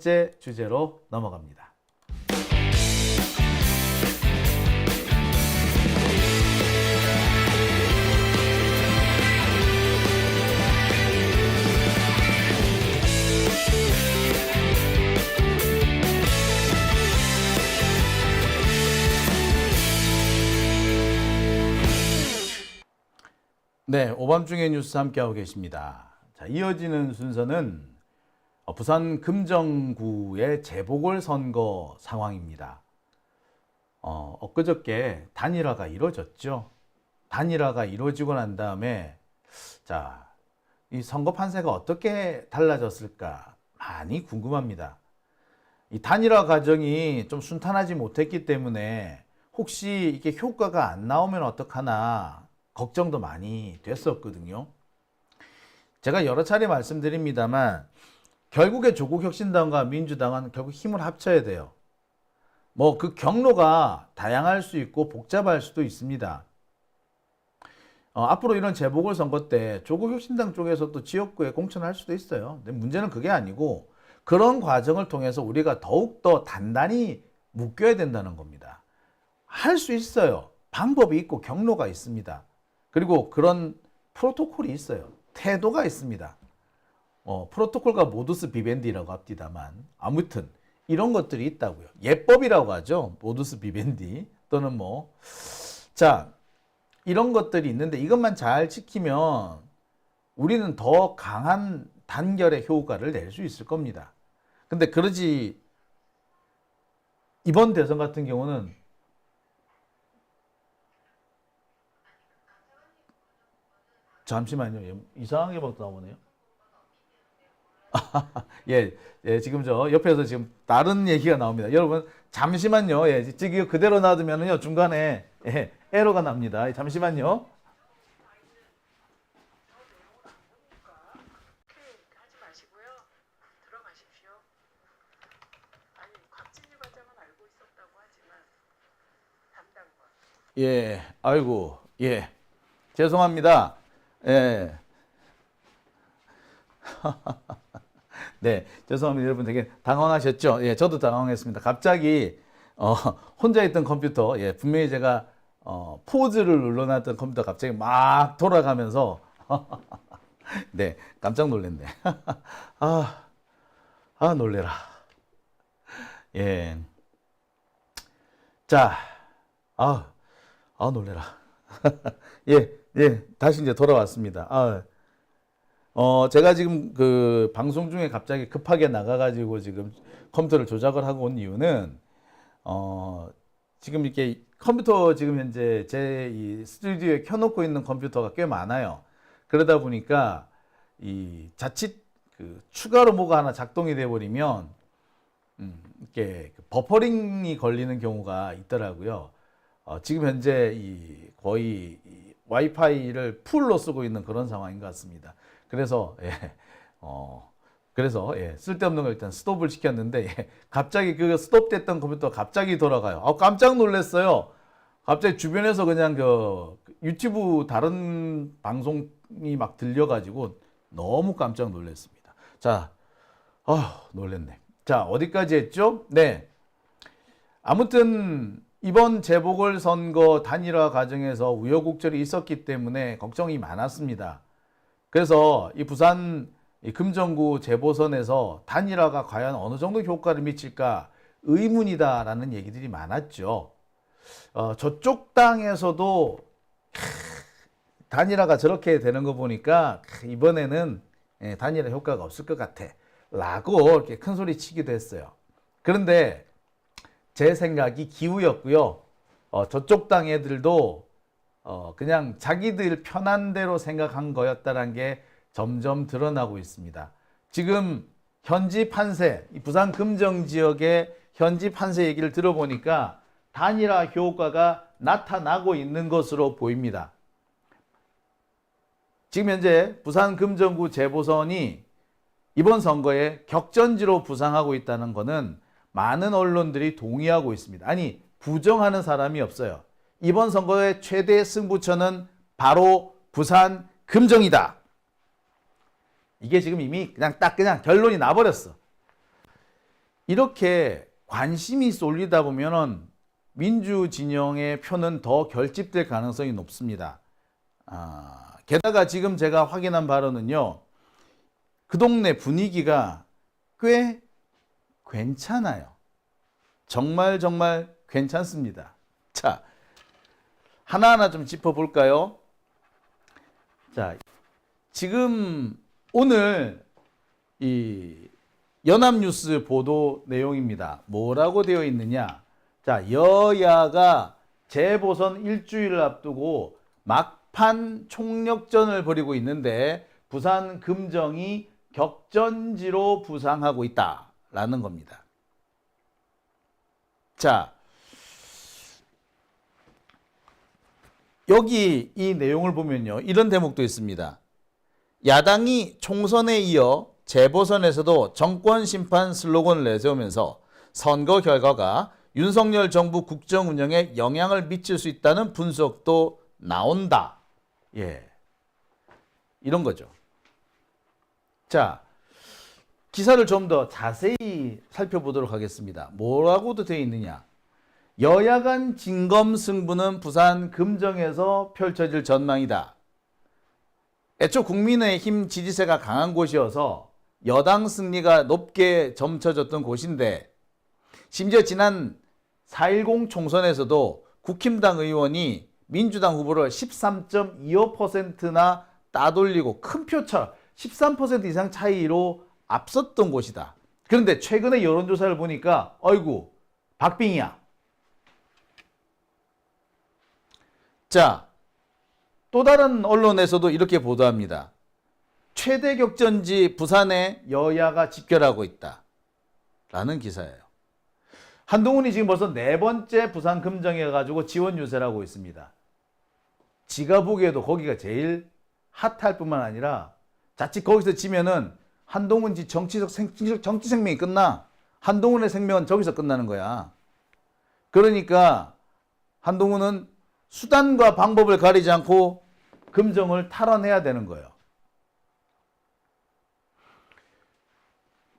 번째 주제로 넘어갑니다. 네, 오밤중의 뉴스 함께하고 계십니다. 자, 이어지는 순서는 부산 금정구의 재보궐선거 상황입니다. 엊그저께 단일화가 이루어졌죠. 단일화가 이루어지고 난 다음에 자, 이 선거 판세가 어떻게 달라졌을까 많이 궁금합니다. 이 단일화 과정이 좀 순탄하지 못했기 때문에 혹시 이게 효과가 안 나오면 어떡하나 걱정도 많이 됐었거든요. 제가 여러 차례 말씀드립니다만 결국에 조국혁신당과 민주당은 결국 힘을 합쳐야 돼요. 뭐 그 경로가 다양할 수 있고 복잡할 수도 있습니다. 앞으로 이런 재보궐선거 때 조국혁신당 쪽에서도 지역구에 공천할 수도 있어요. 근데 문제는 그게 아니고 그런 과정을 통해서 우리가 더욱더 단단히 묶여야 된다는 겁니다. 할 수 있어요. 방법이 있고 경로가 있습니다. 그리고 그런 프로토콜이 있어요. 태도가 있습니다. 프로토콜과 모두스 비벤디라고 합디다만 아무튼 이런 것들이 있다고요. 예법이라고 하죠. 모두스 비벤디 또는 자, 이런 것들이 있는데 이것만 잘 지키면 우리는 더 강한 단결의 효과를 낼 수 있을 겁니다. 근데 그러지 이번 대선 같은 경우는 잠시만요. 이상하게 막 나오네요. 예, 지금 저 옆에서 지금 다른 얘기가 나옵니다. 여러분, 잠시만요. 예, 지금 그대로 놔두면요. 중간에 에러가 납니다. 잠시만요. 예, 아이고, 예. 죄송합니다. 예. 네, 죄송합니다. 여러분 되게 당황하셨죠? 예, 저도 당황했습니다. 갑자기 혼자 있던 컴퓨터, 예, 분명히 제가 포즈를 눌러놨던 컴퓨터 갑자기 막 돌아가면서 네, 깜짝 놀랐네. 놀래라. 예. 자, 놀래라. 예, 다시 이제 돌아왔습니다. 제가 지금 그 방송 중에 갑자기 급하게 나가가지고 지금 컴퓨터를 조작을 하고 온 이유는, 지금 이렇게 컴퓨터 지금 현재 제 이 스튜디오에 켜놓고 있는 컴퓨터가 꽤 많아요. 그러다 보니까 이 자칫 그 추가로 뭐가 하나 작동이 돼버리면, 이렇게 버퍼링이 걸리는 경우가 있더라고요. 지금 현재 거의 와이파이를 풀로 쓰고 있는 그런 상황인 것 같습니다. 그래서 쓸데없는 걸 일단 스톱을 시켰는데 갑자기 그 스톱됐던 컴퓨터가 갑자기 돌아가요. 깜짝 놀랐어요. 갑자기 주변에서 그냥 그 유튜브 다른 방송이 막 들려가지고 너무 깜짝 놀랐습니다. 자, 놀랐네. 자, 어디까지 했죠? 네. 아무튼 이번 재보궐선거 단일화 과정에서 우여곡절이 있었기 때문에 걱정이 많았습니다. 그래서 이 부산 금정구 재보선에서 단일화가 과연 어느 정도 효과를 미칠까 의문이다라는 얘기들이 많았죠. 저쪽 당에서도 단일화가 저렇게 되는 거 보니까 이번에는 단일화 효과가 없을 것 같아 라고 이렇게 큰 소리 치기도 했어요. 그런데 제 생각이 기우였고요. 저쪽 당 애들도 그냥 자기들 편한 대로 생각한 거였다는 게 점점 드러나고 있습니다. 지금 현지 판세, 부산 금정 지역의 현지 판세 얘기를 들어보니까 단일화 효과가 나타나고 있는 것으로 보입니다. 지금 현재 부산 금정구 재보선이 이번 선거에 격전지로 부상하고 있다는 것은 많은 언론들이 동의하고 있습니다. 아니, 부정하는 사람이 없어요. 이번 선거의 최대 승부처는 바로 부산 금정이다. 이게 지금 이미 그냥 결론이 나버렸어. 이렇게 관심이 쏠리다 보면은 민주 진영의 표는 더 결집될 가능성이 높습니다. 게다가 지금 제가 확인한 바로는요, 그 동네 분위기가 꽤 괜찮아요. 정말 괜찮습니다. 자, 하나하나 좀 짚어볼까요? 자, 지금 오늘 이 연합뉴스 보도 내용입니다. 뭐라고 되어 있느냐? 자, 여야가 재보선 일주일을 앞두고 막판 총력전을 벌이고 있는데 부산 금정이 격전지로 부상하고 있다라는 겁니다. 자, 여기 이 내용을 보면요, 이런 대목도 있습니다. 야당이 총선에 이어 재보선에서도 정권 심판 슬로건을 내세우면서 선거 결과가 윤석열 정부 국정 운영에 영향을 미칠 수 있다는 분석도 나온다. 예. 이런 거죠. 자, 기사를 좀 더 자세히 살펴보도록 하겠습니다. 뭐라고도 되어 있느냐? 여야 간 진검승부는 부산 금정에서 펼쳐질 전망이다. 애초 국민의힘 지지세가 강한 곳이어서 여당 승리가 높게 점쳐졌던 곳인데, 심지어 지난 4.10 총선에서도 국힘당 의원이 민주당 후보를 13.25%나 따돌리고 큰 표차 13% 이상 차이로 앞섰던 곳이다. 그런데 최근에 여론조사를 보니까 어이구 박빙이야. 자, 또 다른 언론에서도 이렇게 보도합니다. 최대 격전지 부산에 여야가 집결하고 있다 라는 기사예요. 한동훈이 지금 벌써 4번째 부산 금정에 가지고 지원 유세를 하고 있습니다. 지가 보기에도 거기가 제일 핫할 뿐만 아니라 자칫 거기서 지면은 한동훈 정치 생명이 끝나. 한동훈의 생명은 저기서 끝나는 거야. 그러니까 한동훈은 수단과 방법을 가리지 않고 금정을 탈환해야 되는 거예요.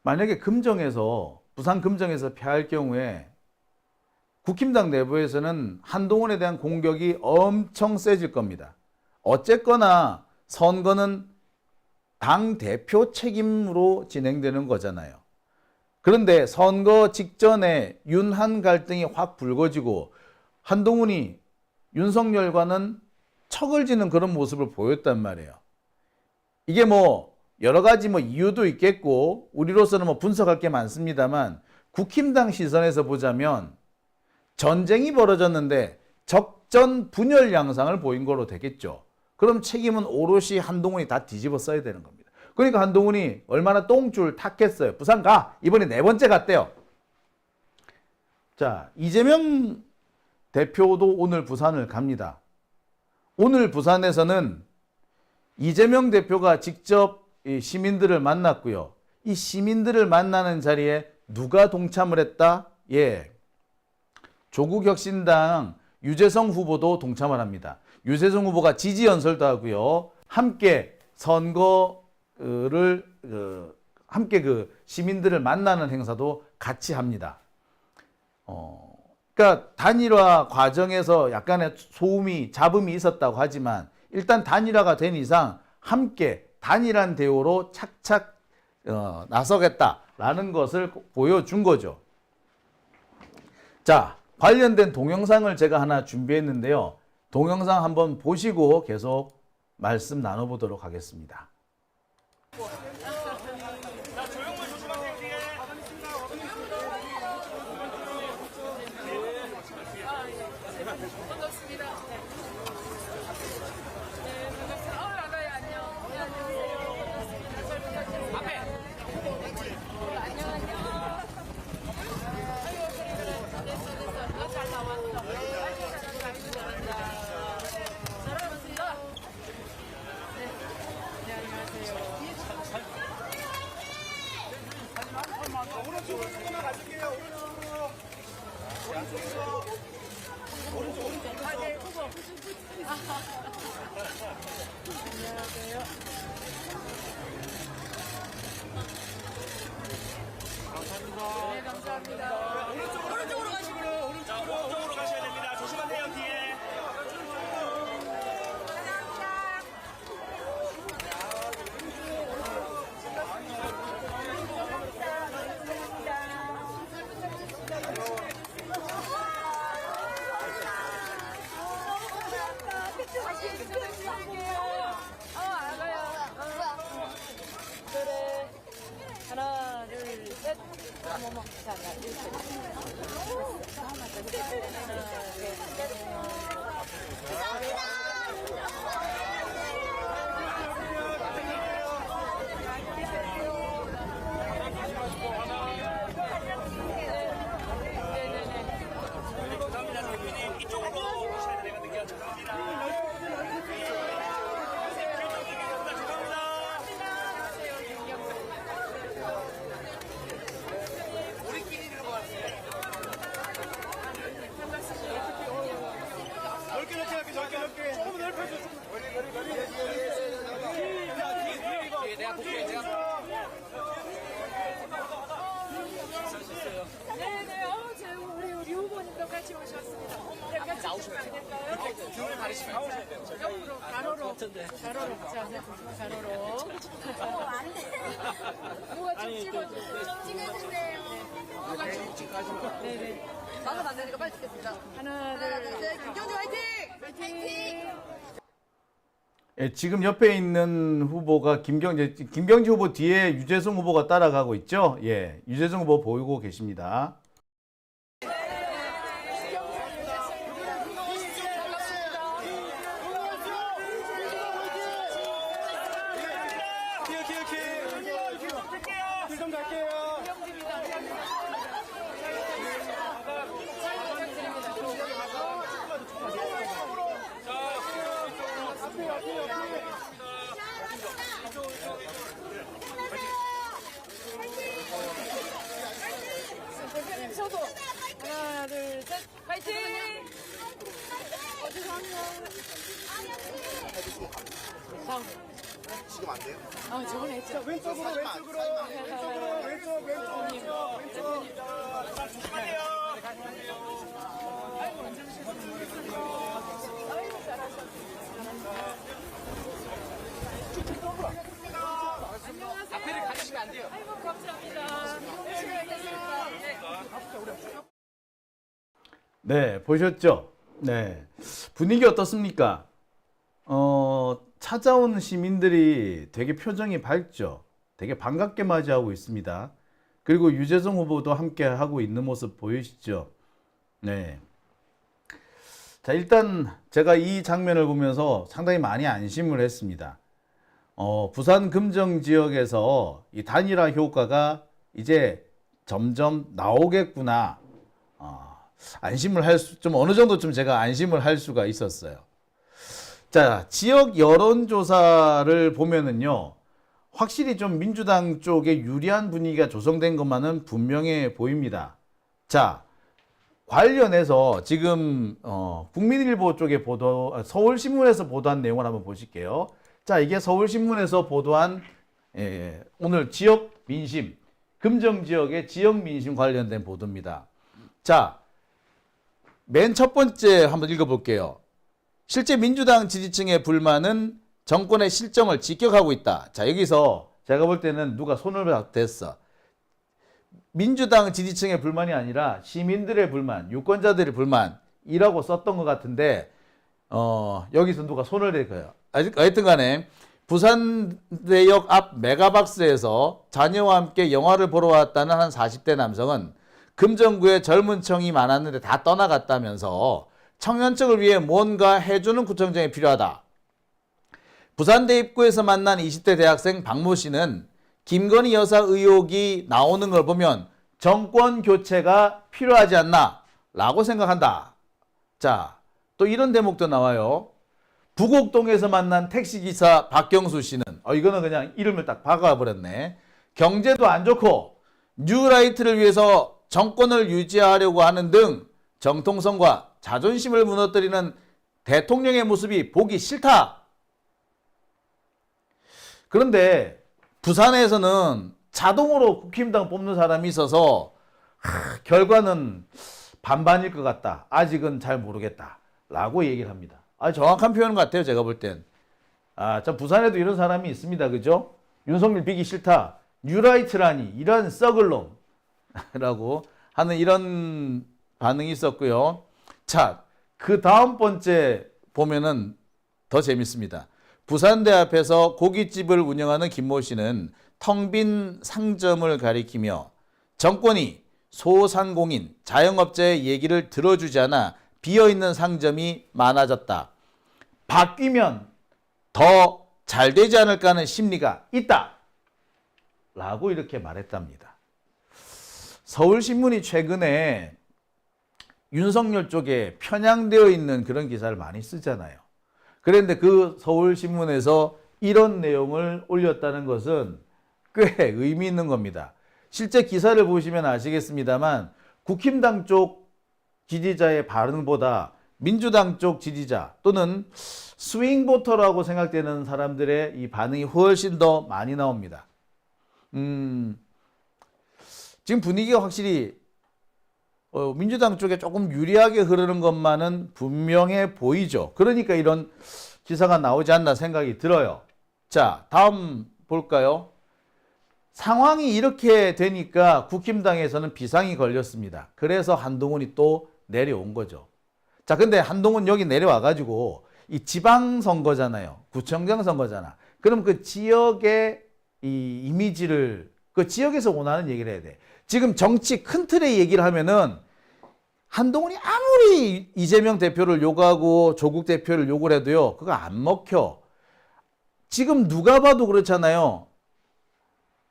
만약에 부산 금정에서 패할 경우에 국힘당 내부에서는 한동훈에 대한 공격이 엄청 세질 겁니다. 어쨌거나 선거는 당 대표 책임으로 진행되는 거잖아요. 그런데 선거 직전에 윤한 갈등이 확 불거지고 한동훈이 윤석열과는 척을 지는 그런 모습을 보였단 말이에요. 이게 여러 가지 이유도 있겠고 우리로서는 분석할 게 많습니다만, 국힘당 시선에서 보자면 전쟁이 벌어졌는데 적전 분열 양상을 보인 거로 되겠죠. 그럼 책임은 오롯이 한동훈이 다 뒤집어 써야 되는 겁니다. 그러니까 한동훈이 얼마나 똥줄 탔겠어요. 부산 가! 이번에 4번째 갔대요. 자, 이재명 대표도 오늘 부산을 갑니다. 오늘 부산에서는 이재명 대표가 직접 시민들을 만났고요. 이 시민들을 만나는 자리에 누가 동참을 했다? 예, 조국혁신당 유재성 후보도 동참을 합니다. 유재성 후보가 지지 연설도 하고요. 함께 선거를 함께 시민들을 만나는 행사도 같이 합니다. 그러니까 단일화 과정에서 약간의 잡음이 있었다고 하지만 일단 단일화가 된 이상 함께 단일한 대우로 착착 나서겠다라는 것을 보여준 거죠. 자, 관련된 동영상을 제가 하나 준비했는데요. 동영상 한번 보시고 계속 말씀 나눠보도록 하겠습니다. 네, 감사합니다. 오른쪽으로 가시고요. 자, 오른쪽으로 가셔야 됩니다. 조심하세요, 뒤에. 그래. 하나, 둘, 셋. 어머머. 자, 이렇게. 하나, 둘, 감사합니다, 대표님. 이쪽으로 가셔야 돼요. 내가 늦게 죄송합니다. 넓게 넓게 조금 넓혀줘. 내가 볼게. 네네. 우리 후보님도 같이 오셨습니다. 네, 같이 나오시면 안 될까요? 줄 가리시면 옆으로 가로로. 가로로. 자, 네, 가로로. 안 돼. 누가 좀 찍어주세요. 찍어주세요. 누가 좀 찍어주세요. 네네. 나는 안 되니까 빨리 찍겠습니다. 하나, 둘, 셋. 김경주 화이팅! 화이팅! 예, 지금 옆에 있는 후보가 김경지 후보 뒤에 유재석 후보가 따라가고 있죠. 예, 유재석 후보 보이고 계십니다. 좀 갈게요. 대표님 서도 하나, 둘, 셋. 화이팅! 지금 안 돼요? 아, 저번에 했죠. 왼쪽. 앞에를 가리시면 안 돼요. 아이고, 감사합니다. 열심히 하겠습니다. 네. 네, 보셨죠? 네. 분위기 어떻습니까? 찾아온 시민들이 되게 표정이 밝죠. 되게 반갑게 맞이하고 있습니다. 그리고 유재석 후보도 함께 하고 있는 모습 보이시죠? 네. 자, 일단 제가 이 장면을 보면서 상당히 많이 안심을 했습니다. 부산 금정 지역에서 이 단일화 효과가 이제 점점 나오겠구나. 안심을 좀 어느 정도 좀 제가 안심을 할 수가 있었어요. 자, 지역 여론조사를 보면은요, 확실히 좀 민주당 쪽에 유리한 분위기가 조성된 것만은 분명해 보입니다. 자, 관련해서 지금 국민일보 쪽에 서울신문에서 보도한 내용을 한번 보실게요. 자, 이게 서울신문에서 보도한 오늘 지역 민심, 금정 지역의 지역 민심 관련된 보도입니다. 자, 맨 첫 번째 한번 읽어볼게요. 실제 민주당 지지층의 불만은 정권의 실정을 직격하고 있다. 자, 여기서 제가 볼 때는 누가 손을 댔어. 민주당 지지층의 불만이 아니라 시민들의 불만, 유권자들의 불만이라고 썼던 것 같은데 여기서 누가 손을 댈 거예요. 하여튼 간에 부산대역 앞 메가박스에서 자녀와 함께 영화를 보러 왔다는 한 40대 남성은 금정구에 젊은 층이 많았는데 다 떠나갔다면서 청년층을 위해 뭔가 해주는 구청장이 필요하다. 부산대 입구에서 만난 20대 대학생 박모 씨는 김건희 여사 의혹이 나오는 걸 보면 정권 교체가 필요하지 않나 라고 생각한다. 자, 또 이런 대목도 나와요. 부곡동에서 만난 택시기사 박경수 씨는 이거는 그냥 이름을 딱 박아버렸네. 경제도 안 좋고 뉴라이트를 위해서 정권을 유지하려고 하는 등 정통성과 자존심을 무너뜨리는 대통령의 모습이 보기 싫다. 그런데 부산에서는 자동으로 국힘당 뽑는 사람이 있어서 결과는 반반일 것 같다. 아직은 잘 모르겠다. 라고 얘기를 합니다. 정확한 표현 같아요. 제가 볼 땐. 참 부산에도 이런 사람이 있습니다. 그죠? 윤석열 비기 싫다. 뉴라이트라니 이런 썩을 놈. 라고 하는 이런 반응이 있었고요. 자, 그 다음 번째 보면은 더 재밌습니다. 부산대 앞에서 고깃집을 운영하는 김모 씨는 텅 빈 상점을 가리키며 정권이 소상공인, 자영업자의 얘기를 들어주지 않아 비어있는 상점이 많아졌다. 바뀌면 더 잘 되지 않을까 하는 심리가 있다. 라고 이렇게 말했답니다. 서울신문이 최근에 윤석열 쪽에 편향되어 있는 그런 기사를 많이 쓰잖아요. 그런데 그 서울신문에서 이런 내용을 올렸다는 것은 꽤 의미 있는 겁니다. 실제 기사를 보시면 아시겠습니다만 국힘당 쪽 지지자의 반응보다 민주당 쪽 지지자 또는 스윙 보터라고 생각되는 사람들의 이 반응이 훨씬 더 많이 나옵니다. 지금 분위기가 확실히 민주당 쪽에 조금 유리하게 흐르는 것만은 분명해 보이죠. 그러니까 이런 기사가 나오지 않나 생각이 들어요. 자, 다음 볼까요? 상황이 이렇게 되니까 국힘당에서는 비상이 걸렸습니다. 그래서 한동훈이 또 내려온 거죠. 자, 근데 한동훈 여기 내려와가지고 이 지방선거잖아요. 구청장 선거잖아. 그럼 그 지역의 이 이미지를 그 지역에서 원하는 얘기를 해야 돼. 지금 정치 큰 틀의 얘기를 하면은 한동훈이 아무리 이재명 대표를 욕하고 조국 대표를 욕을 해도요, 그거 안 먹혀. 지금 누가 봐도 그렇잖아요.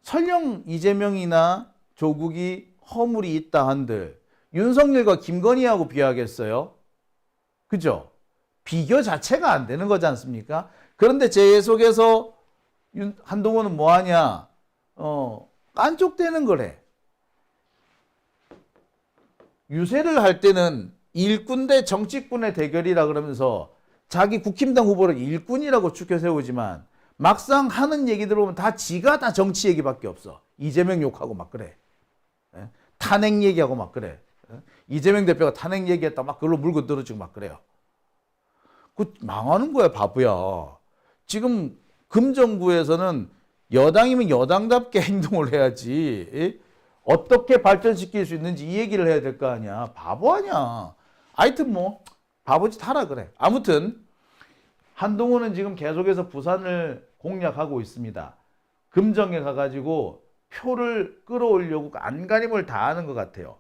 설령 이재명이나 조국이 허물이 있다 한들 윤석열과 김건희하고 비교하겠어요? 그죠? 비교 자체가 안 되는 거지 않습니까? 그런데 제 속에서 한동훈은 뭐 하냐? 깐족되는 거래. 유세를 할 때는 일꾼 대 정치꾼의 대결이라 그러면서 자기 국힘당 후보를 일꾼이라고 추켜 세우지만 막상 하는 얘기 들어보면 다 지가 다 정치 얘기밖에 없어. 이재명 욕하고 막 그래. 탄핵 얘기하고 막 그래. 이재명 대표가 탄핵 얘기했다 막 그걸로 물고 늘어지고 막 그래요. 그 망하는 거야, 바보야. 지금 금정부에서는 여당이면 여당답게 행동을 해야지. 어떻게 발전시킬 수 있는지 이 얘기를 해야 될 거 아니야. 바보 아니야. 하여튼 뭐 바보짓 하라 그래. 아무튼 한동훈은 지금 계속해서 부산을 공략하고 있습니다. 금정에 가가지고 표를 끌어올려고 안간힘을 다하는 것 같아요.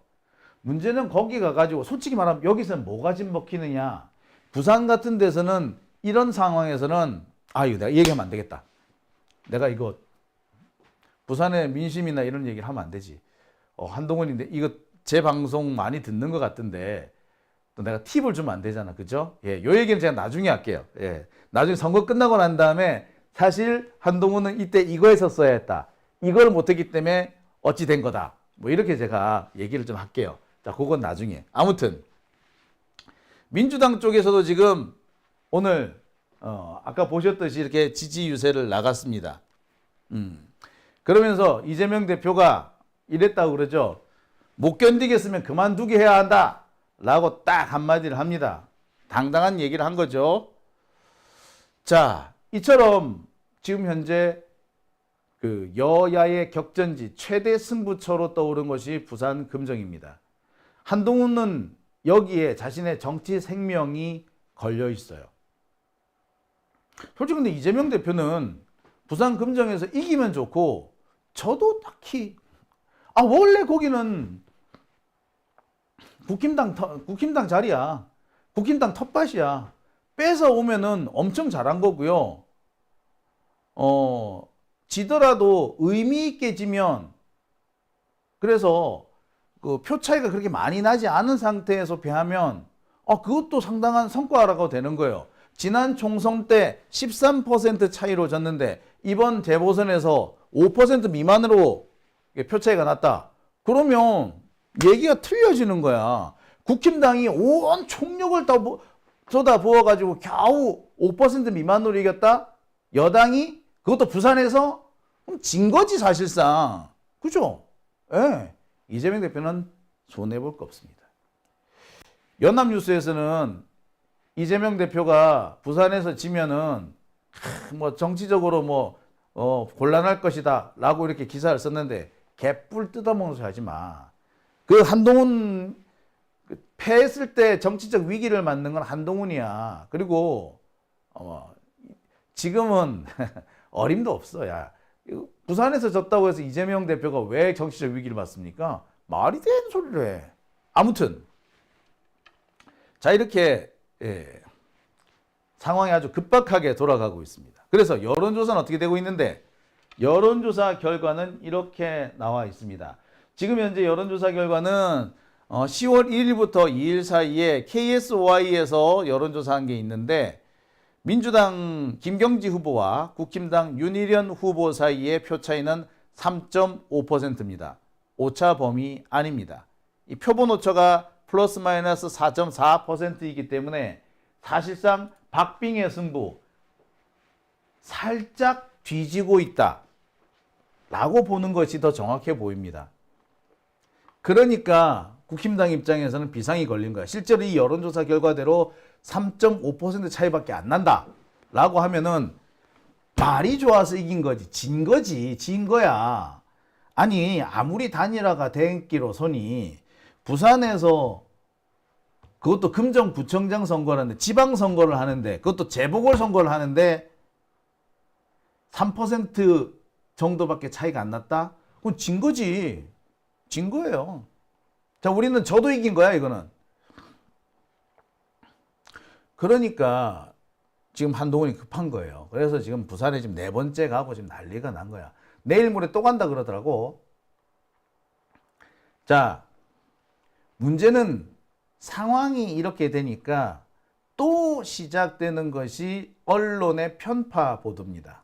문제는 거기 가가지고 솔직히 말하면 여기서는 뭐가 집먹히느냐. 부산 같은 데서는 이런 상황에서는 이거 내가 얘기하면 안 되겠다. 내가 이거 부산의 민심이나 이런 얘기를 하면 안 되지. 한동훈인데 이거 제 방송 많이 듣는 것 같은데 또 내가 팁을 주면 안 되잖아. 그죠? 예, 요 얘기는 제가 나중에 할게요. 예. 나중에 선거 끝나고 난 다음에 사실 한동훈은 이때 이거 했었어야 했다. 이걸 못했기 때문에 어찌 된 거다. 뭐 이렇게 제가 얘기를 좀 할게요. 자, 그건 나중에. 아무튼 민주당 쪽에서도 지금 오늘 아까 보셨듯이 이렇게 지지 유세를 나갔습니다. 그러면서 이재명 대표가 이랬다고 그러죠. 못 견디겠으면 그만두게 해야 한다. 라고 딱 한마디를 합니다. 당당한 얘기를 한 거죠. 자, 이처럼 지금 현재 그 여야의 격전지 최대 승부처로 떠오른 것이 부산 금정입니다. 한동훈은 여기에 자신의 정치 생명이 걸려 있어요. 솔직히 근데 이재명 대표는 부산 금정에서 이기면 좋고 저도 딱히 원래 거기는 국힘당 자리야. 국힘당 텃밭이야. 뺏어 오면은 엄청 잘한 거고요. 지더라도 의미 있게 지면 그래서 그 표 차이가 그렇게 많이 나지 않은 상태에서 패하면 그것도 상당한 성과라고 되는 거예요. 지난 총선 때 13% 차이로 졌는데 이번 재보선에서 5% 미만으로 표 차이가 났다. 그러면 얘기가 틀려지는 거야. 국힘당이 온 총력을 다 쏟아부어가지고 겨우 5% 미만으로 이겼다? 여당이 그것도 부산에서 진 거지 사실상. 그죠? 예. 이재명 대표는 손해볼 거 없습니다. 연합뉴스에서는 이재명 대표가 부산에서 지면은 뭐 정치적으로 뭐 곤란할 것이다 라고 이렇게 기사를 썼는데 개뿔 뜯어먹는 소리 하지 마. 그 한동훈 패했을 때 정치적 위기를 만든 건 한동훈이야. 그리고 지금은 어림도 없어. 야, 부산에서 졌다고 해서 이재명 대표가 왜 정치적 위기를 맞습니까? 말이 되는 소리를 해. 아무튼 자, 이렇게 상황이 아주 급박하게 돌아가고 있습니다. 그래서 여론조사는 어떻게 되고 있는데, 여론조사 결과는 이렇게 나와 있습니다. 지금 현재 여론조사 결과는 10월 1일부터 2일 사이에 KSOI에서 여론조사한 게 있는데, 민주당 김경지 후보와 국힘당 윤희련 후보 사이의 표 차이는 3.5%입니다. 오차 범위 아닙니다. 이 표본 오차가 플러스 마이너스 4.4%이기 때문에 사실상 박빙의 승부, 살짝 뒤지고 있다 라고 보는 것이 더 정확해 보입니다. 그러니까 국힘당 입장에서는 비상이 걸린 거야. 실제로 이 여론조사 결과대로 3.5% 차이밖에 안 난다 라고 하면은 말이 좋아서 이긴 거지, 진 거지, 진 거야. 아니, 아무리 단일화가 됐기로 손이 부산에서 그것도 금정구청장 선거를 하는데, 지방선거를 하는데, 그것도 재보궐선거를 하는데 3% 정도밖에 차이가 안 났다? 그건 진 거지. 진 거예요. 자, 우리는 저도 이긴 거야, 이거는. 그러니까 지금 한동훈이 급한 거예요. 그래서 지금 부산에 지금 4번째 가고 지금 난리가 난 거야. 내일 모레 또 간다 그러더라고. 자, 문제는 상황이 이렇게 되니까 또 시작되는 것이 언론의 편파 보도입니다.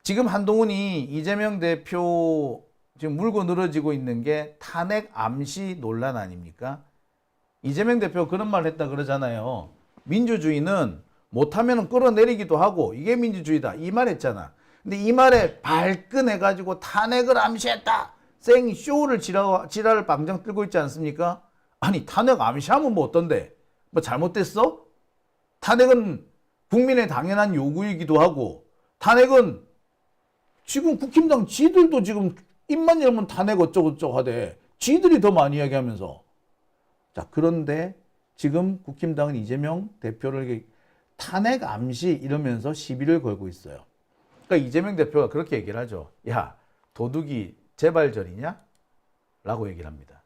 지금 한동훈이 이재명 대표 지금 물고 늘어지고 있는 게 탄핵 암시 논란 아닙니까? 이재명 대표 그런 말 했다 그러잖아요. 민주주의는 못하면 끌어내리기도 하고 이게 민주주의다 이 말 했잖아. 근데 이 말에 발끈해가지고 탄핵을 암시했다. 생쇼를 지랄을 방정 들고 있지 않습니까? 아니, 탄핵 암시하면 뭐 어떤데? 뭐 잘못됐어? 탄핵은 국민의 당연한 요구이기도 하고, 탄핵은 지금 국힘당 지들도 지금 입만 열면 탄핵 어쩌고저쩌고 하대. 지들이 더 많이 이야기하면서. 자, 그런데 지금 국힘당은 이재명 대표를 탄핵 암시 이러면서 시비를 걸고 있어요. 그러니까 이재명 대표가 그렇게 얘기를 하죠. 야, 도둑이 재발절이냐? 라고 얘기를 합니다.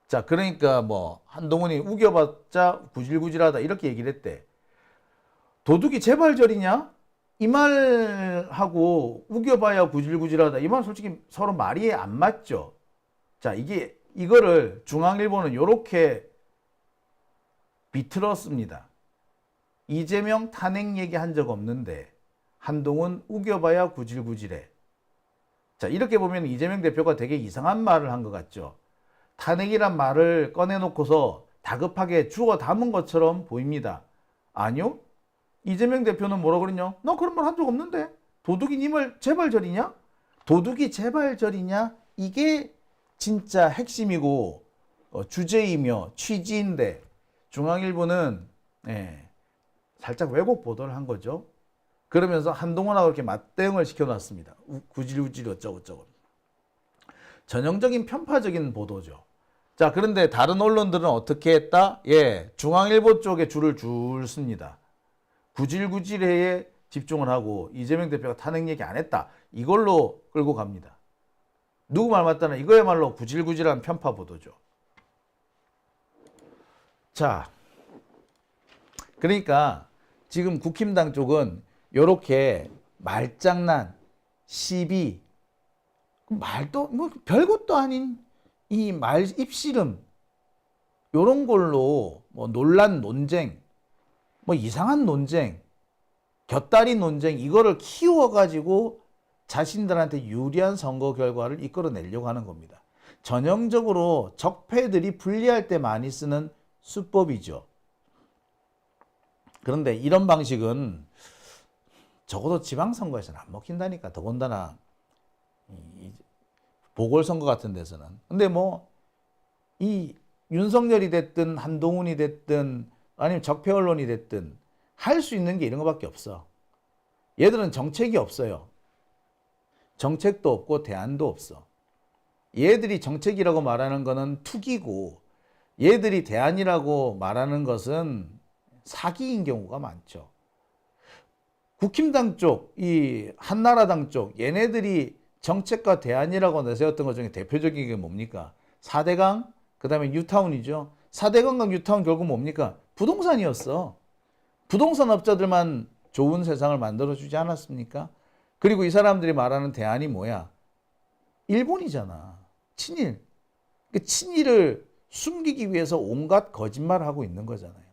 자, 그러니까 뭐 한동훈이 우겨봤자 구질구질하다 이렇게 얘기를 했대. 도둑이 재발절이냐? 이 말하고 우겨봐야 구질구질하다 이 말 솔직히 서로 말이 안 맞죠. 자, 이거를 중앙일보는 이렇게 비틀었습니다. 이재명 탄핵 얘기한 적 없는데 한동훈 우겨봐야 구질구질해. 자, 이렇게 보면 이재명 대표가 되게 이상한 말을 한 것 같죠. 탄핵이란 말을 꺼내놓고서 다급하게 주워 담은 것처럼 보입니다. 아니요. 이재명 대표는 뭐라 그랬냐? 나 그런 말 한 적 없는데. 도둑이 니 말 재발절이냐? 도둑이 재발절이냐? 이게 진짜 핵심이고 주제이며 취지인데 중앙일보는 살짝 왜곡 보도를 한 거죠. 그러면서 한동훈하고 이렇게 맞대응을 시켜놨습니다. 구질구질 어쩌고저쩌고. 전형적인 편파적인 보도죠. 자, 그런데 다른 언론들은 어떻게 했다? 중앙일보 쪽에 줄을 줍니다. 구질구질해에 집중을 하고 이재명 대표가 탄핵 얘기 안 했다. 이걸로 끌고 갑니다. 누구 말 맞다나 이거야말로 구질구질한 편파 보도죠. 자, 그러니까 지금 국힘당 쪽은 이렇게 말장난, 시비, 말도 뭐 별것도 아닌 이 말 입씨름 이런 걸로 뭐 논란 논쟁, 뭐 이상한 논쟁, 곁다리 논쟁 이거를 키워가지고 자신들한테 유리한 선거 결과를 이끌어내려고 하는 겁니다. 전형적으로 적폐들이 불리할 때 많이 쓰는 수법이죠. 그런데 이런 방식은 적어도 지방선거에서는 안 먹힌다니까. 더군다나 보궐선거 같은 데서는. 근데 뭐 이 윤석열이 됐든 한동훈이 됐든 아니면 적폐 언론이 됐든 할 수 있는 게 이런 거밖에 없어. 얘들은 정책이 없어요. 정책도 없고 대안도 없어. 얘들이 정책이라고 말하는 거는 투기고 얘들이 대안이라고 말하는 것은 사기인 경우가 많죠. 국힘당 쪽, 이 한나라당 쪽 얘네들이 정책과 대안이라고 내세웠던 것 중에 대표적인 게 뭡니까? 4대강, 그 다음에 뉴타운이죠. 4대강과 뉴타운 결국 뭡니까? 부동산이었어. 부동산 업자들만 좋은 세상을 만들어주지 않았습니까? 그리고 이 사람들이 말하는 대안이 뭐야? 일본이잖아. 친일. 그 친일을 숨기기 위해서 온갖 거짓말을 하고 있는 거잖아요.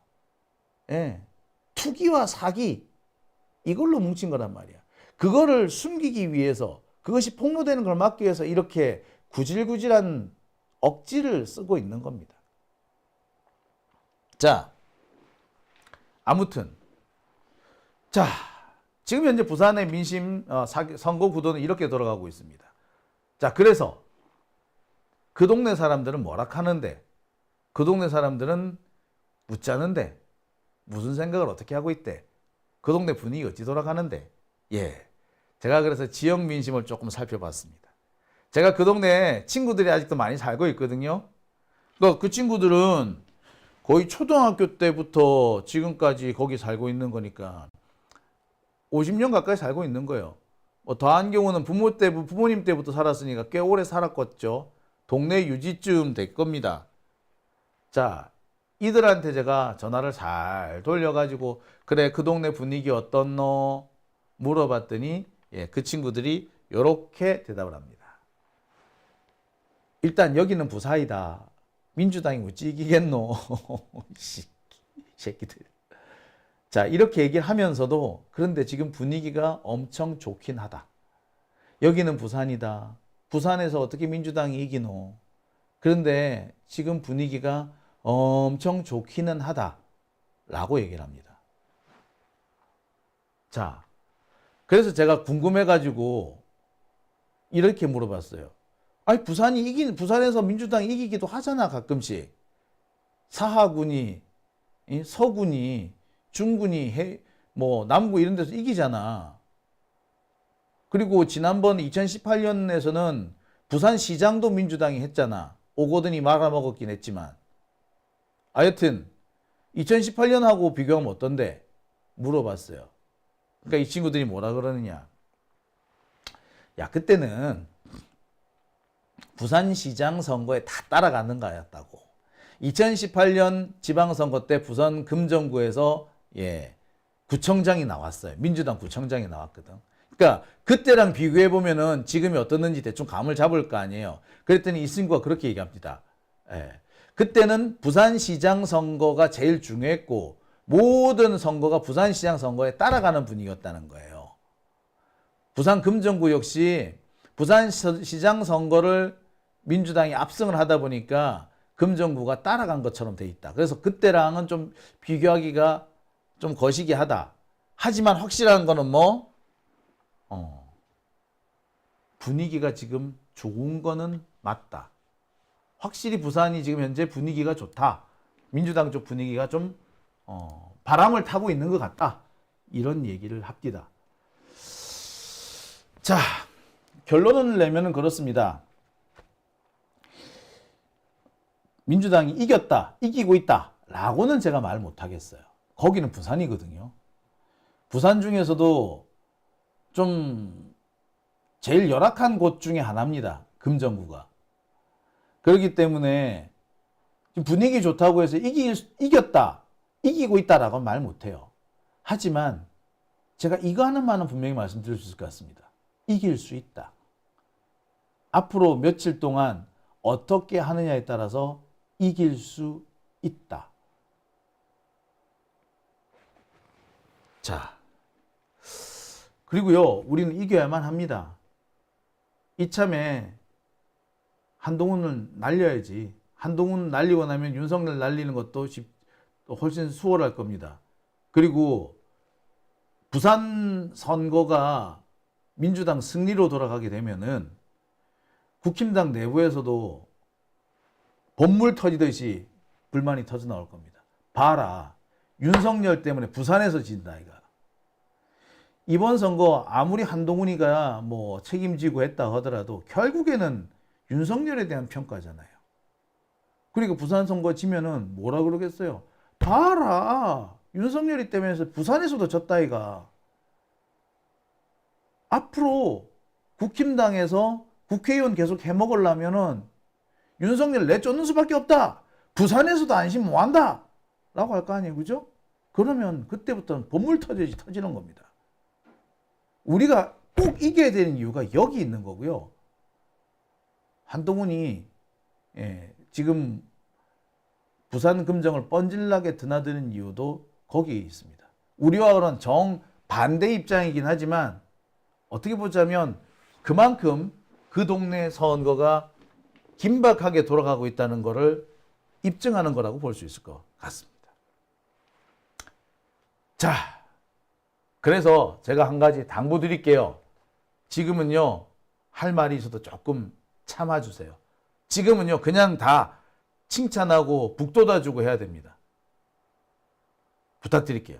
예. 투기와 사기 이걸로 뭉친 거란 말이야. 그거를 숨기기 위해서 그것이 폭로되는 걸 막기 위해서 이렇게 구질구질한 억지를 쓰고 있는 겁니다. 자, 아무튼 자, 지금 현재 부산의 민심 선거 구도는 이렇게 돌아가고 있습니다. 자, 그래서 그 동네 사람들은 뭐라 하는데, 그 동네 사람들은 묻자는데 무슨 생각을 어떻게 하고 있대, 그 동네 분위기 어찌 돌아가는데. 예, 제가 그래서 지역 민심을 조금 살펴봤습니다. 제가 그 동네에 친구들이 아직도 많이 살고 있거든요. 그 친구들은 거의 초등학교 때부터 지금까지 거기 살고 있는 거니까 50년 가까이 살고 있는 거예요. 뭐 더한 경우는 부모님 때부터 살았으니까 꽤 오래 살았겠죠. 동네 유지쯤 될 겁니다. 자, 이들한테 제가 전화를 잘 돌려가지고 그래 그 동네 분위기 어떻노 물어봤더니 예, 그 친구들이 이렇게 대답을 합니다. 일단 여기는 부사이다. 민주당이 어찌 이기겠노. 새끼들. 자, 이렇게 얘기를 하면서도 그런데 지금 분위기가 엄청 좋긴 하다. 여기는 부산이다. 부산에서 어떻게 민주당이 이기노. 그런데 지금 분위기가 엄청 좋기는 하다. 라고 얘기를 합니다. 자, 그래서 제가 궁금해가지고 이렇게 물어봤어요. 아니, 부산에서 민주당이 이기기도 하잖아, 가끔씩. 사하군이, 서군이, 중군이, 남구 이런 데서 이기잖아. 그리고 지난번 2018년에서는 부산시장도 민주당이 했잖아. 오거든이 말아먹었긴 했지만. 하여튼 2018년하고 비교하면 어떤데? 물어봤어요. 그러니까 이 친구들이 뭐라 그러느냐. 야, 그때는 부산시장 선거에 다 따라가는 거였다고. 2018년 지방선거 때 부산 금정구에서 구청장이 나왔어요. 민주당 구청장이 나왔거든. 그러니까 그때랑 비교해 보면은 지금이 어떻는지 대충 감을 잡을 거 아니에요. 그랬더니 이 친구가 그렇게 얘기합니다. 그때는 부산시장 선거가 제일 중요했고 모든 선거가 부산시장 선거에 따라가는 분위기였다는 거예요. 부산 금정구 역시 부산시장 선거를 민주당이 압승을 하다 보니까 금정구가 따라간 것처럼 돼 있다. 그래서 그때랑은 좀 비교하기가 좀 거시기하다. 하지만 확실한 거는 분위기가 지금 좋은 거는 맞다. 확실히 부산이 지금 현재 분위기가 좋다. 민주당 쪽 분위기가 좀 바람을 타고 있는 것 같다. 이런 얘기를 합니다. 자, 결론을 내면은 그렇습니다. 민주당이 이겼다, 이기고 있다 라고는 제가 말 못하겠어요. 거기는 부산이거든요. 부산 중에서도 좀 제일 열악한 곳 중에 하나입니다. 금정구가. 그렇기 때문에 분위기 좋다고 해서 이겼다, 이기고 있다라고 말 못해요. 하지만 제가 이거 하나만은 분명히 말씀드릴 수 있을 것 같습니다. 이길 수 있다. 앞으로 며칠 동안 어떻게 하느냐에 따라서 이길 수 있다. 자, 그리고요, 우리는 이겨야만 합니다. 이참에 한동훈을 날려야지. 한동훈 날리고 나면 윤석열 날리는 것도 훨씬 수월할 겁니다. 그리고 부산 선거가 민주당 승리로 돌아가게 되면은 국힘당 내부에서도 본물 터지듯이 불만이 터져 나올 겁니다. 봐라. 윤석열 때문에 부산에서 진다 이가. 이번 선거 아무리 한동훈이가 뭐 책임지고 했다 하더라도 결국에는 윤석열에 대한 평가잖아요. 그러니까 부산 선거 지면은 뭐라 그러겠어요? 봐라. 윤석열이 때문에 부산에서도 졌다 이가. 앞으로 국힘당에서 국회의원 계속 해먹으려면은 윤석열 내쫓는 수밖에 없다. 부산에서도 안심 못한다. 라고 할 거 아니에요. 그죠? 그러면 그때부터는 본물 터지지 터지는 겁니다. 우리가 꼭 이겨야 되는 이유가 여기 있는 거고요. 한동훈이 지금 부산 금정을 뻔질나게 드나드는 이유도 거기에 있습니다. 우리와는 정반대 입장이긴 하지만 어떻게 보자면 그만큼 그 동네 선거가 긴박하게 돌아가고 있다는 것을 입증하는 거라고 볼 수 있을 것 같습니다. 자, 그래서 제가 한 가지 당부드릴게요. 지금은요, 할 말이 있어도 조금 참아주세요. 지금은요, 그냥 다 칭찬하고 북돋아주고 해야 됩니다. 부탁드릴게요.